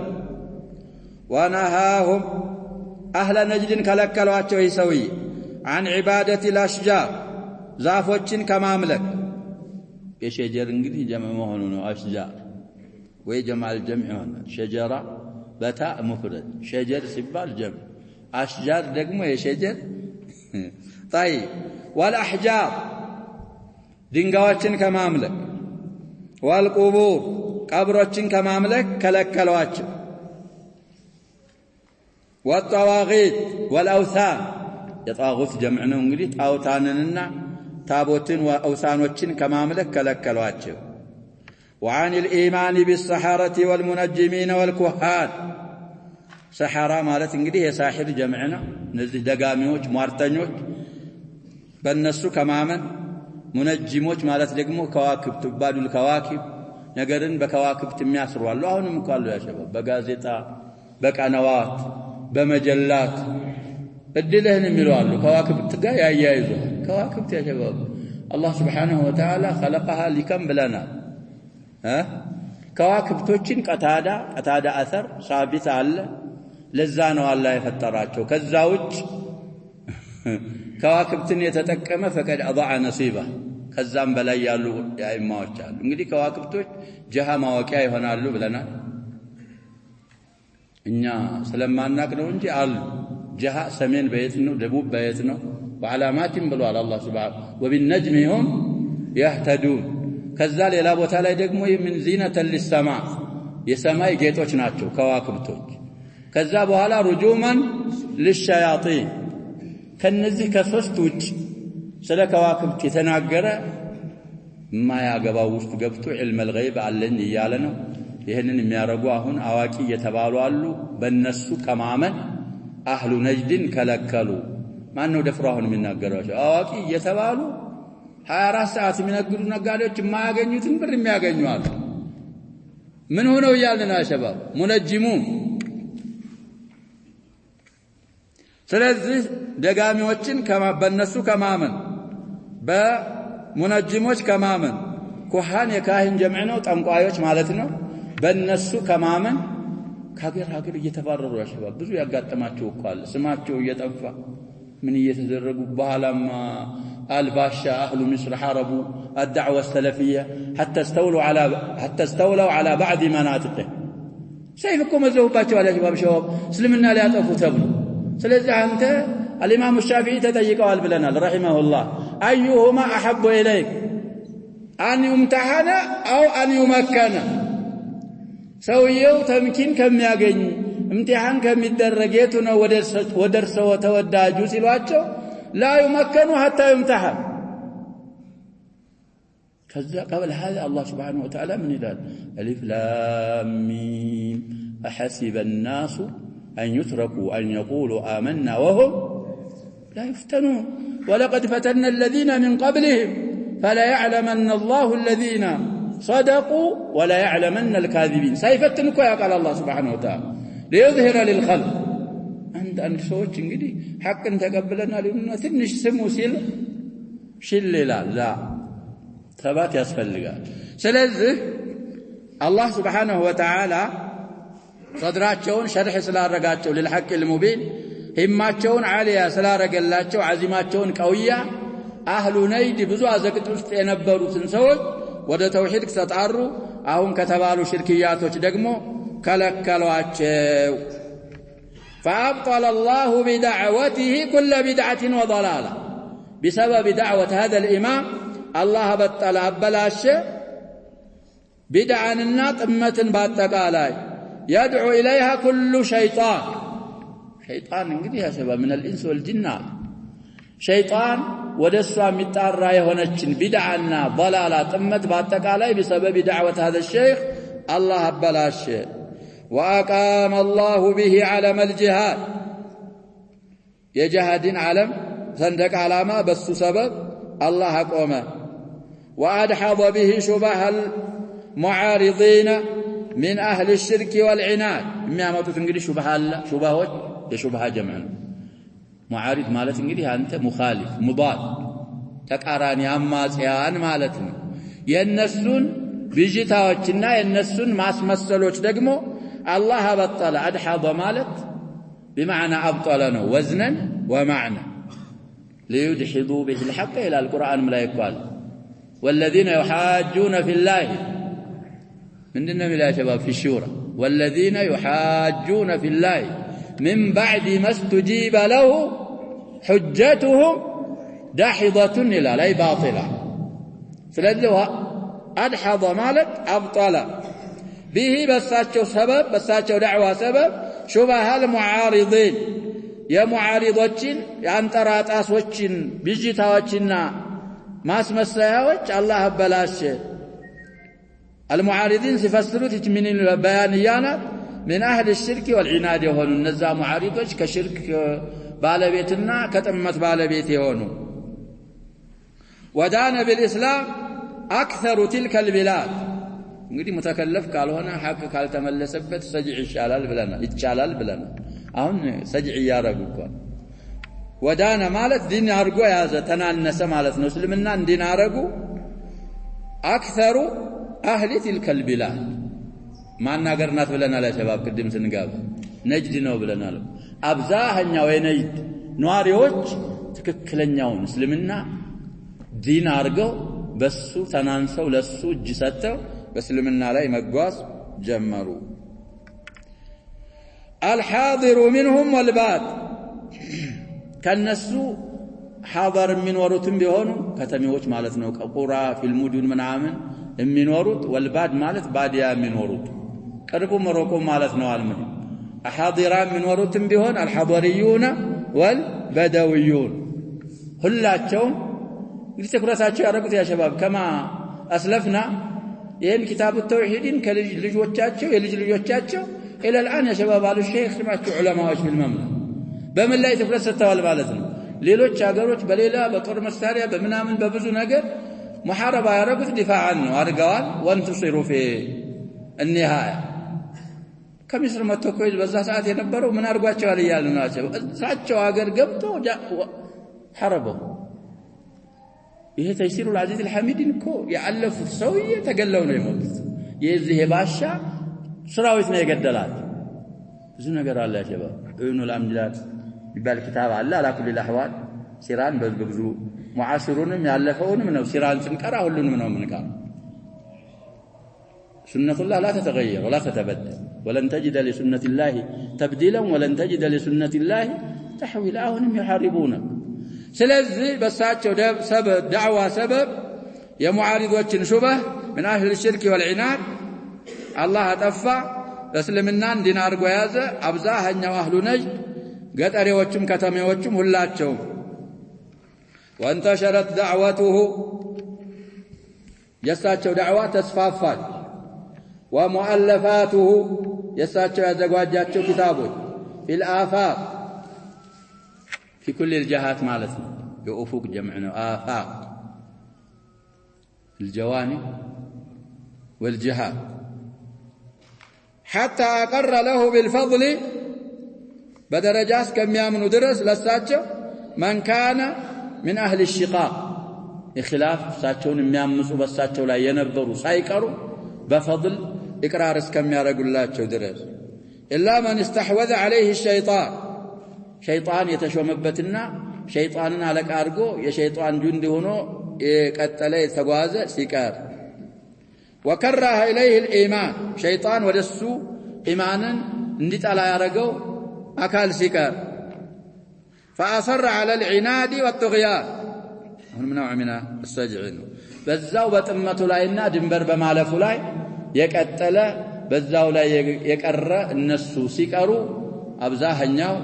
ونهاهم أهل نجد كلكلوا يسوي عن عبادة الأشجار زافوتشن كماملك يشجر انجلي جمع مهنون أشجار ويجمع الجمع هنا شجرة بتاء مفرد شجر سبال جمع أشجار دقمه يشجر طيب والأحجار دنقواتشن كماملك والقبور قبراتشن كماملك كلكلواتشن والطواغيت والأوثان يطاغوت جمعنا انجلي أوثاننا تابوتين وأوثانوتشن كماملك كلكلواتشن وعن الإيمان بالسحرة والمنجمين والكهان سحرة مالت انجلي هي ساحر جمعنا نزل دقاميوش مارتنيوش بالنسو كماما منجموش مالت دقمو كواكب تبادوا الكواكب نقرن بكواكب تمياسروا الله هنم قالوا يا شباب بقازيطا بقنوات بمجلات الدلهن ميلوالو كواكب تقا يايزو كواكب يا شباب الله سبحانه وتعالى خلقها لكم بلنا ها كواكبتوچن قتادا اثر ثابت አለ ለዛ ነው አላህ የፈጠራቸው ከዛ ውጭ ከዋክብትን የተጠቀመ ፈቀድ አضع نصيبه ከዛም በላይ ያሉ ያይማዎች አሉ እንግዲህ ከዋክብቶች ጀሃ ማወቂያ ይሆናሉ ብለናል እኛ ስለማናቅ ነው እንጂ አሉ ጀሃ ሰሜን በየት ነው ደቡብ በየት ነው ወዓላማትን ብሏል አላህ Subhanahu وبالنجم هم يهتدون ከዛ ሌላ ቦታ ላይ ደግሞ ምን ዚነተ ለሰማ የሰማይ ጌጦች ናቸው ከዋክብቶች ከዛ በኋላ ሩጁማን ለሸያጢን ከነዚህ ከሶስት ውጭ ስለ ከዋክብት የተናገረ ማያገባው ውስጥ ገብቶ علم الغيب አለኝ ይያለ ነው ይሄንን የሚያረጉ አሁን አዋቂ እየተባሉ አሉ በእነሱ ከማመን አህሉ ነጅድን ከለከሉ ማን ነው ደፍሮ አሁን የሚናገራቸው አዋቂ እየተባሉ 24 ሰዓት የሚነግሩ ነጋዴዎች የማያገኙትን ብር የሚያገኙ አሉ ምን ሆነው ይያልና ሸባብ ሙነጅሙን ስለዚህ ደጋሚዎችን በእነሱ ከማመን በሙነጅሞች ከማመን ኩሃን የካህን ጀምዕ ነው ጠንቋዮች ማለት ነው በእነሱ ከማመን ከሀገር እየተባረሩ ያሸባብ ብዙ ያጋጠማቸው እኮ አለ ስማቸው እየጠፋ ምን እየተደረጉ በኋላማ الباشا أهل مصر حاربوا الدعوة السلفية حتى استولوا على بعض مناطقه سيفكم الزوبات على شباب شباب سلمنا لا يطفوا تبلو سلزع أنت الإمام الشافعي تتيقوا البلنا رحمه الله أيهما أحب إليك أن يمتحن أو أن يمكن سويو تمكين كم يقين امتحان كم يدرجيتنا ودرس وتوداجو سلواتشو لا يمكن حتى يمتحن كذا قبل هذا الله سبحانه وتعالى من يدال ألف لام ميم أحسب الناس أن يتركوا أن يقولوا آمنا وهم لا يفتنون ولقد فتنا الذين من قبلهم فلا يعلمن الله الذين صدقوا ولا يعلمن الكاذبين سيفتنك يا قال الله سبحانه وتعالى ليظهر للخلق አንድ ሰዎች እንግዲህ ሐቅን ተቀበለናል ይሉና ትንሽ ስሙ ሲል ሽልላል ተባት ያስፈልጋል ስለዚህ አላህ Subhanahu Wa Ta'ala صدራቸውን ሸርህ ስላረጋቸው ለልሐቅ المبين ህማቸውን ዓሊያ ስላረገላቸው ዓዚማቸውን ቀውያ አህሉ ነይድ ብዙ አዘቅጥ ውስጥ የነበሩትን ሰዎች ወደ ተውሂድ ተጣሩ አሁን ከተባሉ ሽርክያቶች ደግሞ ከለከሏቸው فأبطل الله بدعوته كل بدعة وضلالة بسبب دعوة هذا الإمام الله بطل أبلاش بدعا الناط أمة باتقالاي يدعو إليها كل شيطان انقدي يا شباب من الإنس والجنة شيطان ودسوا متارا يهونتشن بدعنا ضلالات أمة باتقالاي بسبب دعوة هذا الشيخ الله أبلاش وأقام الله به علم الجهاد يجهد علم صندق علامة بس سبب الله أقومه وأدحض به شبه المعارضين من أهل الشرك والعناد ما تنقل شبهات شبهة جمعنا معارض مالت انقل أنت مخالف مضاد تقاراني أماسيان مالتنا ينسون بجتاوتنا ينسون ما اسمسلوش دقمو الله بطل أدحض مالت بمعنى أبطلنا وزنا ومعنى ليدحضوا به الحق إلى القرآن ملايكوال والذين يحاجون في الله من دون ملا شباب في الشورى والذين يحاجون في الله من بعد ما استجيب له حجتهم داحضة إلى لا باطلة فلذلك أدحض مالت أبطل به بساتشو سبب بساتشو دعوة سبب شبه المعارضين يا معارضوچين يا انطراطاسوچين بيجيتاوچنا ماسمسياوچ الله بلاش المعارضين سيفسروت من البيانيات من أهل الشرك والعناد يهونوا النزا معارضوچ كشرك بالبيتنا كتمت بالبيت يهونوا ودان بالإسلام أكثر تلك البلاد እንግዲህ متكلف ካልሆነ ሐቅ ካልተመለሰበት ሰጅዕ ይቻላል ብለና አሁን ሰጅዕ ያረጉ እኮ ወዳና ማለት ዲን አርጎ ያዘ ተናነሰ ማለት ነው እስልምና ዲን አረጉ አክثሩ አህሊ تلك البلاد ማናገርናት ብለናል ለሸባብ ቅድም ስንጋብ ነጅድ ነው ብለናል አብዛኛው የነጅድ ኗሪዎች ትክክለኛውን እስልምና ዲን አርገው በሱ ተናንሰው ለሱ እጅ ሰጥተው بسلمنا لا مقواس جمروا الحاضر منهم والباد كالنسو حاضر من وروتم بيهونوا كتميوش مالتنا قرى في المدن منعامن من وروت والباد مالت باديا من وروت قربوا مروكم مالتنا والمدن حاضران من وروتم بيهون الحضريون والبدويون هلاتهم እንግዲህ ትኩረታቸው ያደረጉት ያ ሸባብ ከማ አስለፍና ይህን ኪታቡ ተውሂድን ከልጆቻቸው የልጅ ልጆቻቸው ኢላ الان ያ ሸባብ አሉ ሼክ ስማቸው ዑለማዎች بالمملكه በምን ላይ ትኩረት ሰጥተዋል ማለት ነው ሌሎች ሀገሮች በሌላ በጦር መሳሪያ በመናምን በብዙ ነገር ሙሐረባ ያደረጉት ዲፋዓን ነው አድርገዋል ወንትሲሩ في النهايه ከሚስር መተኮይ በዛ ሰዓት የነበረው ምን አድርጓቸዋል ይያሉ ናቸው እሳቸው ሀገር ገብተው حربوا ይሄ ተይሲሩ العزيز الحميدን እኮ ያለፉት ሰውዬ ተገለው ነው የሞቱት የዚህ ባሻ ስራዊት ነው የገደላት ብዙ ነገር አለ ያ ሸባብ እኑ الامجاد ይባል ኪታብ አለ على كل الاحوال ሲራን በብዙ ሙዓሲሩንም ያለፈውንም ነው ሲራን ስንቀራ ሁሉንም ነው ምንቀራ سنة الله لا تتغير ولا تتبدل ولن تجد لسنة الله تبديلا ولن تجد لسنة الله تحويلا وهم يحاربونك سلازي بساتشو سبب دعوة سبب يا معارضوችን شبه من أهل الشرك والعناد الله تفع እስልምናን ዲን አድርጎ ያዘ አብዛኛው አህሉ ነጅድ ገጠሪዎችም ከተማዎችም ሁላቸው وانتشرت دعوته የሳቸው ዳዕዋ ተስፋፋች ومؤلفاته يساتشو ያዘጓጃቸው كتابوች في الآفاق في كل الجهات مالتنا يؤفق جمعنا آفاق الجوانب والجهات حتى أقر له بالفضل بدرجات كم يامنوا درس لساتشو من كان من أهل الشقاق خلاف ساتشون يامسوا بساتشو لا ينبروا سايقروا بفضل إقرار اسكم يارقلاቸው ድረስ إلا من استحوذ عليه الشيطان شيطان يتشومبتنا شيطانن አለቃ አድርጎ የሸይጣን ጁንድ ሆኖ የቀጠለ የተጓዘ ሲቀር وكره إليه الإيمان شيطان ወደሱ ኢማንን እንዲጠላ ያረገው አካል ሲቀር فأصر على العناد والطغيان هنا نوع من السجع በዛው በጥመቱ ላይና ድንበር በማለፉ ላይ የቀጠለ በዛው ላይ የቀረ እነሱ ሲቀሩ አብዛኛው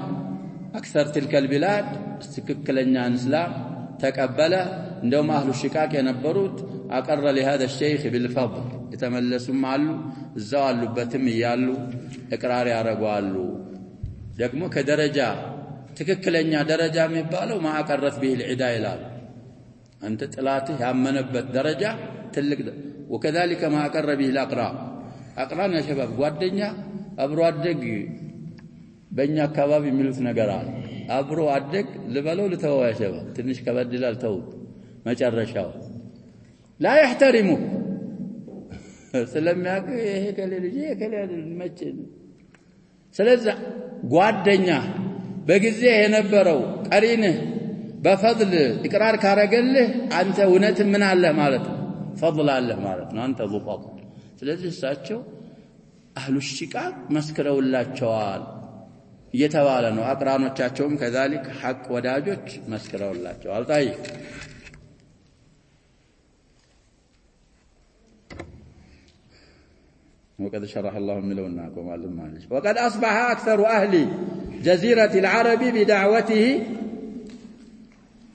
اكثر تلك البلاد ትክክለኛ እስላም ተቀበለ እንደውም አህሉ ሽቃቅ የነበሩት አቀረ لهذا الشيخ بالفضل የተመለሱም አሉ እዛው አሉበትም ይያሉ እቅራር ያረጋሉ ደግሞ ከደረጃ ትክክለኛ ደረጃ የሚባለው ማአቀረት به العدا ይላል አንተ ጥላትህ ያመነበት ደረጃ ትልቅ وكذلك ما أقر به الأقران أقران يا شباب ጓደኛ አብሮ አደግ በእኛ አካባቢ የሚሉት ነገር አለ አብሮ አደግ ልበለው ልተወው ያ شباب ትንሽ ከበድላል ተው መጨረሻው لا يحترمك ስለሚያውቅ ይሄ ከሌልጂ ከሌል መቼ ስለዚህ ጓደኛ በጊዜ የነበረው ቀሪንህ በፈضل ኢቅራር ካረገልህ አንተ እውነት ምን አለ ማለት ነው فضل الله معناتنا انت ذو فضل ስለዚህ እሳቸው አህሉ ሽቃቅ መስክረውላቸዋል እየተባለ ነው አቅራኖቻቸውም كذلك ሐቅ ወዳጆች መስክረውላቸዋል ጣይ وقد شرح الله ملوناكم معلم معلش وقد أصبح أكثر أهل جزيرة العرب بدعوته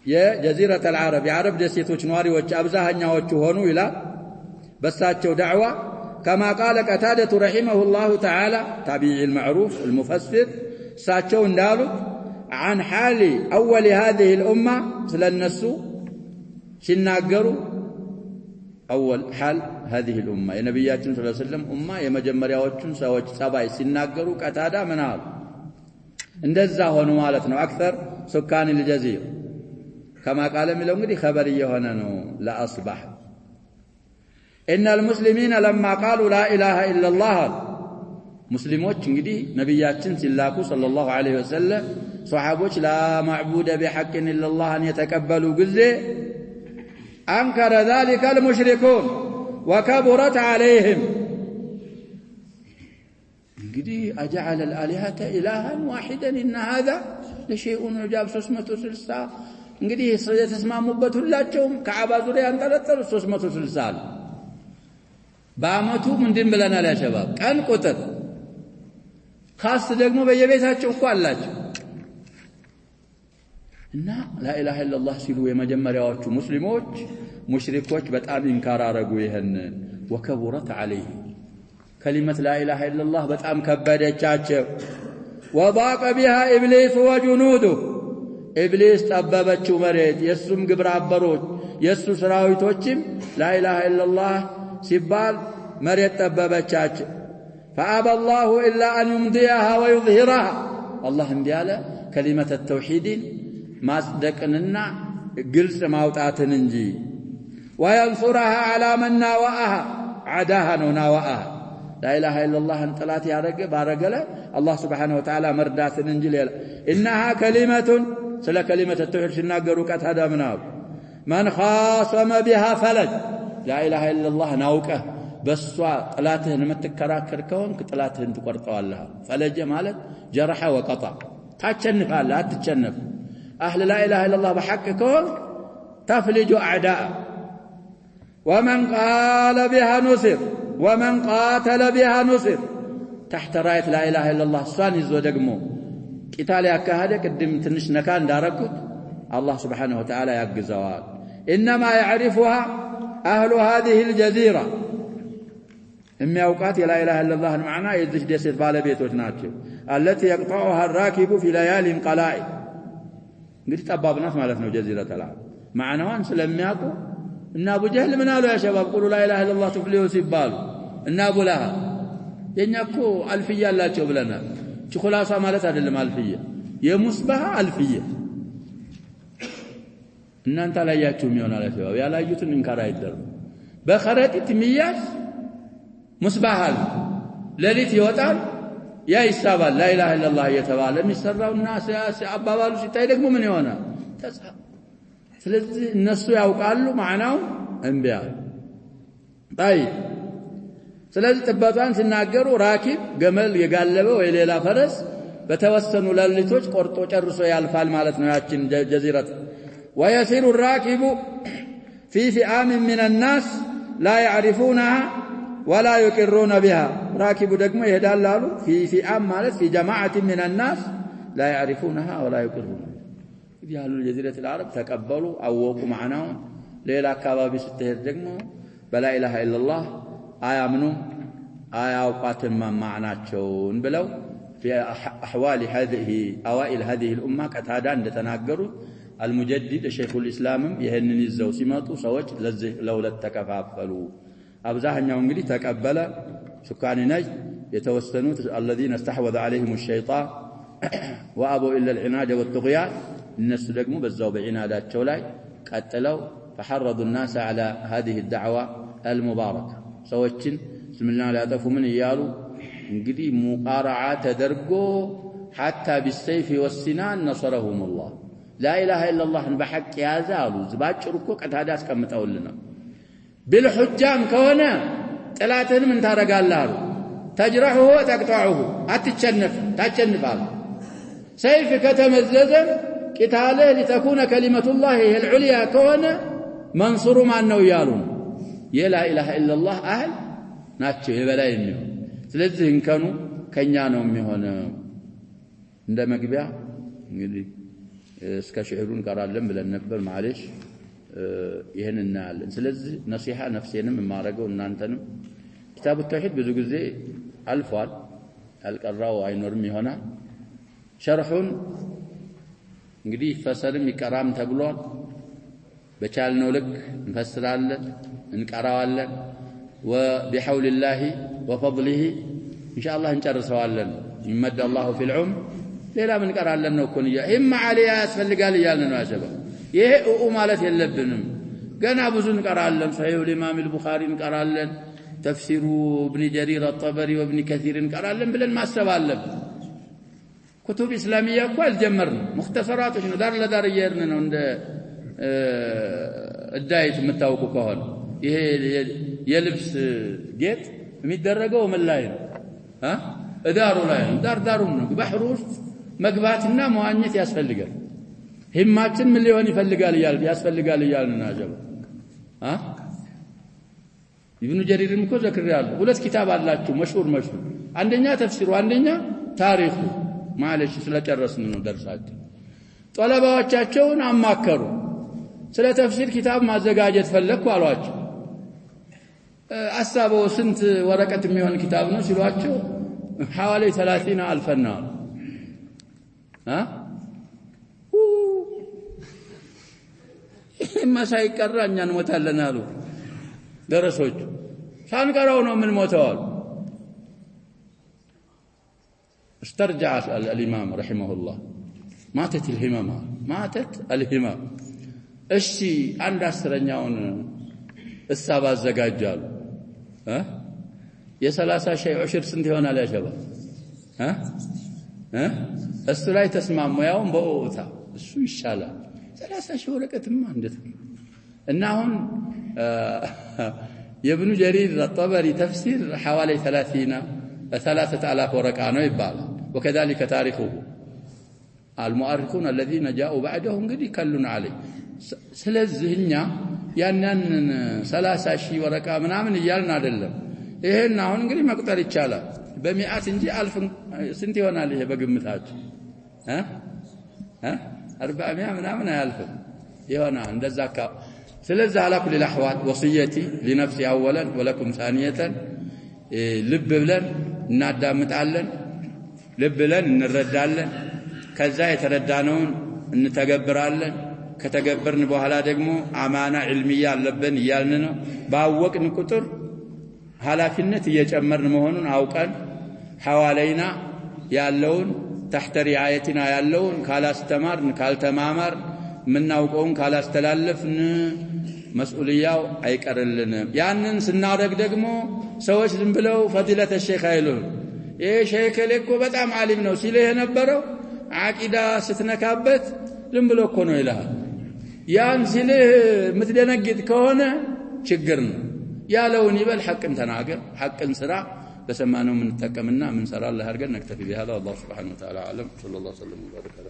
يا جزيرة العرب عرب دسيتوች ነዋሪዎች አብዛኛዎቹ ሆኑ ይላል በሳቸው دعوة كما قال قتادة رحمه الله تعالى تابعي المعروف المفسر ساچو እንዳሉ عن حال أول هذه الأمة ስለነሱ ሲናገሩ أول حال هذه الأمة የነብያችን صلى الله عليه وسلم أمة የመጀመሪያዎቹን ሰዎች ጸባይ ሲናገሩ قتادة ምን አሉ እንደዛ ሆኑ ማለት ነው أكثر سكان الجزيرة كما قال ملو እንግዲህ خبر የሆነ ነው لا أصبح إن المسلمين لما قالوا لا إله إلا الله مسلموች እንግዲህ ነብያችን ሲላኩ صلى الله عليه وسلم صحابዎች لا معبود بحق إلا الله ان يتقبلوا ጊዜ أنكر ذلك المشركون وكبرت عليهم እንግዲህ أجعل الآلهة إلها واحدا إن هذا لشيء عجاب 360 እንግዲህ የተስማሙበት ሁላቸውም ከዓባ ዙሪያ አንጠለጠሉ 360 በአመቱ ምንድን ብለናል ያ ሸባብ ቀን ቁጥር ካስ ደግሞ በየቤታቸው እኮ አላቸው እና لا اله الا الله ሲሉ የመጀመሪያዎቹ ሙስሊሞች ሙሽሪኮች በጣም ኢንካር አረጉ ይሄን وكبرت عليه كلمه لا اله الا الله በጣም ከበደቻቸው وضاق بها ابليس وجنوده ابليس ጠበበችው መሬት የሱም ግብረ አበሮች የሱ ሰራዊቶችም لا اله الا الله ሲባል መሬት ጠበበቻቸው فابى الله الا ان يمضيها ويظهرها الله እንዲያለ كلمه التوحيد ማስደቅንና ግልጽ ማውጣትን እንጂ وينصرها على من ناوأها عداها ناوأها لا اله الا الله انطلات يارق بارقله الله سبحانه وتعالى مرداتن እንጂ ሌላ انها كلمه سلا كلمه التوحيد ሲናገሩ ቀታዳ ምናው من خاصم بها فلج لا اله الا الله ناوقه በሷ ጥላትህን የምትከራከር ከሆንክ ጥላትህን ትቆርጠዋለህ ፈለጀ ማለት جرح وقطع ታቸንፋለህ አትቸነፍ اهل لا اله الا الله بحق كون تفلج اعداء ومن قال بها نصر ومن قاتل بها نصر تحت رايه لا اله الا الله صان يزو دغمو قتال ያካሄደ ቅድም ትንሽ ነካ እንዳረኩት الله سبحانه وتعالى ያግዘዋል انما يعرفها اهل هذه الجزيره የሚያውቃት لا اله الا الله معنى የዚህ ደሴት ባለቤቶች ናቸው التي يقطعها الراكب في ليال قلائل እንግዲህ ጠባብናት ማለት ነው ጀዚረተ العرب ማዕናዋን ስለሚያውቁ እና አቡ ጀህል ምን አሉ ያ ሸባብ ቁሉ لا اله الا الله تفلحوا ሲባሉ እና አቡ ለሃብ የኛኮ አልፍያ አላቸው ብለናል ችኹላሳ ማለት አይደለም አልፍያ የሙስባህ አልፍያ እናንተ አላያችሁም ይሆናል ሸባብ ያላዩትን እንካራ አይደረም በኸረጢት ሚያስ ሙስባህ ለሊት ይወጣል ያ ይሳባል لا اله الا الله የተባለ የሚሰራውና አባባሉ ሲታይ ደግሞ ምን ይሆናል ተጻፈ ስለዚህ እነሱ ያውቃሉ ማዕናው እንቢያ طيب ስለዚህ ጥበቷን ሲናገሩ ራኪብ ገመል የጋለበ ወይ ሌላ ፈረስ በተወሰኑ ለሊቶች ቆርጦ ጨርሶ ያልፋል ማለት ነው ያችን ጀዚረት ويسير الراكب في فئام من الناس لا يعرفونها ولا يقرون بها راكب ደግሞ ይሄዳል አሉ في فئام ማለት في جماعه من الناس لا يعرفونها ولا يقرون ያሉ ጀዚረት العرب ተቀበሉ አወቁ ማዕናው ሌላ አካባቢ ስትሄድ ደግሞ በላ ኢላሃ ኢላላህ አያምኑም አያውቃትም ማዕናቸውን ብለው في احوال هذه اوائل هذه الامه قتادا እንደተናገሩ المجدد شيخ الاسلام ይሄንን ይዘው ሲመጡ ሰዎች ለዚህ ለሁለት ተከፋፈሉ አብዛኛው እንግዲህ ተቀበለ ሱካኒ ነጅ የተወሰኑት الذين استحوذ عليهم الشيطان وابوا الا العناد والطغيان الناس ደግሞ በዛው በዒናዳቸው ላይ ቀጥለው فحرضوا الناس على هذه الدعوه المباركه ሰዎችን እስልምና ሊያጠፉ ምን ይያሉ እንግዲህ ሙቃራዓ ተደርጎ حتى بالسيف والسنان نصرهم الله لا اله الا الله بحق ያዛሉ ዝባጭሩ እኮ ቀታዳ አስቀምጠውልና بالحجام كونه ጥላትን ምን ታረጋለህ تجرحه وتقطعه አትቸነፍ ታቸንፋል سيف ከተመዘዘ قتاله لتكون كلمه الله هي العليا كونه منصور ማን ነው ያሉ لا اله الا الله اهل ናቸው የበላይ የሚሆን ስለዚህ እንከኑ ከኛ ነው የሚሆነው እንደ መግቢያ እንግዲህ እስከ ሽዕሩን ቀራለን ብለን ነበር ማለሽ ይሄን እናያለን ስለዚህ ነሲሃ ነፍሴንም ማረገው እናንተንም ኪታቡ ተውሂድ ብዙ ጊዜ አልፏል አልቀራው አይኖርም ይሆናል ሸርሑን እንግዲህ ፈሰርም ይቀራም ተብሏል በቻልነው ልክ እንፈስራለን እንቀራዋለን وبحول الله وفضله ان شاء الله እንጨርሰዋለን ይመድ الله في العمر ሌላ ምን ቀራለን ነው ኮን ይማ عليا ያስፈልጋል ይያልን ነው አሰባ ይሄ ማለት የለብንም ገና ብዙ እንቀራለን صحيح الامام البخاري እንቀራለን تفسير ابن جرير الطبري وابن كثير እንቀራለን ብለን ማሰብ አለብን كتب اسلاميه እኮ አልጀመርን مختصراتش ነው ዳር ለዳር እየሄድን ነው እንደ እዳይት የምታውቁ ከሆነ ይሄ የልብስ ጌጥ የሚደረገው ምን ላይ ነው እዳሩ ላይ ዳሩ ነው ባህሩ ውስጥ መግባትና መዋኘት ያስፈልጋል ህማችን ምን ሊሆን ይፈልጋል ያስፈልጋል ይያልና አጀባ ኢብኑ ጀሪርም እኮ ዘክራሉ ሁለት ኪታብ አላችሁ መሽሁር አንደኛ ተፍሲሩ አንደኛ ታሪኹ ማለሽ ስለጨረስን ነው ደርሳችን ጠለባዎቻቸውን አማከሩ ስለ ተፍሲር ኪታብ ማዘጋጀት ፈለኩ አሏቸው አሳበው ስንት ወረቀት የሚሆን ኪታብ ነው ሲሏቸው حوالي 30,000 نار ما ሳይቀራ እኛ እንሞታለን አሉ ደረሶች ሳንቀራው ነው ምን ሞተዋል استرجع الامام رحمه الله ماتت الهمم እሺ አንድ አስረኛውን እሳባ አዘጋጃሉ የ30 ሺህ ዑሽር ስንት ይሆናል ያ ሸባ እሱ ላይ ተስማሙ ያውን በኦታ እሱ ይሻላል 30 ሺህ ወረቀትማ እንዴት እና አሁን የኢብኑ ጀሪር الطبري تفسير حوالي 30,000 ورقه ነው ይባላል وكذلك تاريخه المؤرخون الذين جاءوا بعدهم قد يكلون عليه ስለዚህኛ ያንን 30 ሺህ ወረቃ ምናምን ይያልን አይደለም ይሄን አሁን እንግዲህ መቁጠር ይቻላል በሚዓት እንጂ አልፍ ስንት ይሆናል ይሄ በግምታችሁ 400 ምናምን አያልፍም ይሆናል እንደዛ ስለዚህ على كل الاحوال وصيتي لنفسي اولا ولكم ثانيه ልብ ብለን እናዳምጣለን ልብ ብለን እንረዳለን ከዛ የተረዳነውን እንተገብራለን ከተገበርን በኋላ ደግሞ አማና ዒልሚያ አለብን ይያልን ነው ባወቅን ቁጥር ኃላፊነት እየጨመርን መሆኑን አውቀን ሐዋለይና ያለውን تحت رعايتنا ያለውን ካላስተማርን ካልተማማር ምናውቀውን ካላስተላለፍን መስኡልያው አይቀርልንም ያንን ስናደግ ደግሞ ሰዎች ዝም ብለው ፈዲለተ ሼክ አይሉን ይሄ ሼክ ለኮ በጣም ዓሊም ነው ሲል የነበረው አቂዳ ስትነካበት ዝም ብሎ እኮ ነው ይላል ያን ሲል ምትደነግጥ ከሆነ ችግር ነው ያለውን ይበል ሐቅን ተናገር ሐቅን ስራ በሰማነው ምን ተጠቀምና ምን ሰራ الله አድርገን ነክተፊ بهذا الله سبحانه وتعالى اعلم صلى الله عليه وسلم وبارك على